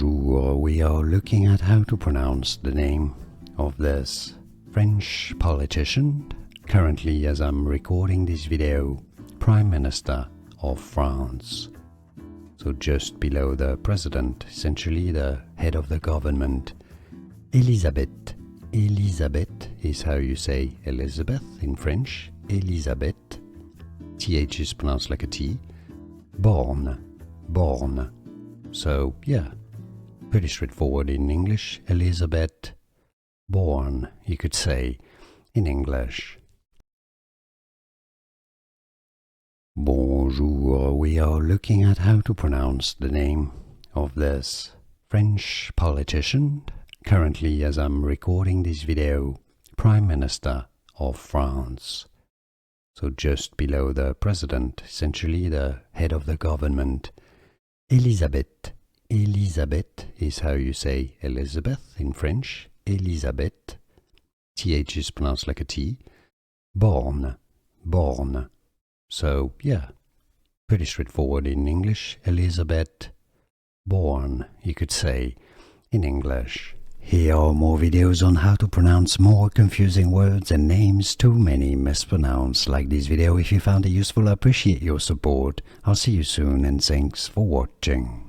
Bonjour, we are looking at how to pronounce the name of this French politician, currently as I'm recording this video, Prime Minister of France. So just below the president, essentially the head of the government, Élisabeth. Élisabeth is how you say Elizabeth in French, Élisabeth. TH is pronounced like a T. Borne, Borne. So yeah, pretty straightforward in English. Élisabeth Borne, you could say in English. Bonjour, we are looking at how to pronounce the name of this French politician, currently as I'm recording this video, Prime Minister of France. So just below the president, essentially the head of the government, Élisabeth. Élisabeth is how you say Elizabeth in French, Élisabeth. TH is pronounced like a T. Borne, Borne. So yeah, pretty straightforward in English. Élisabeth Borne, you could say in English. Here are more videos on how to pronounce more confusing words and names too many mispronounced. Like this video if you found it useful. I appreciate your support. I'll see you soon and thanks for watching.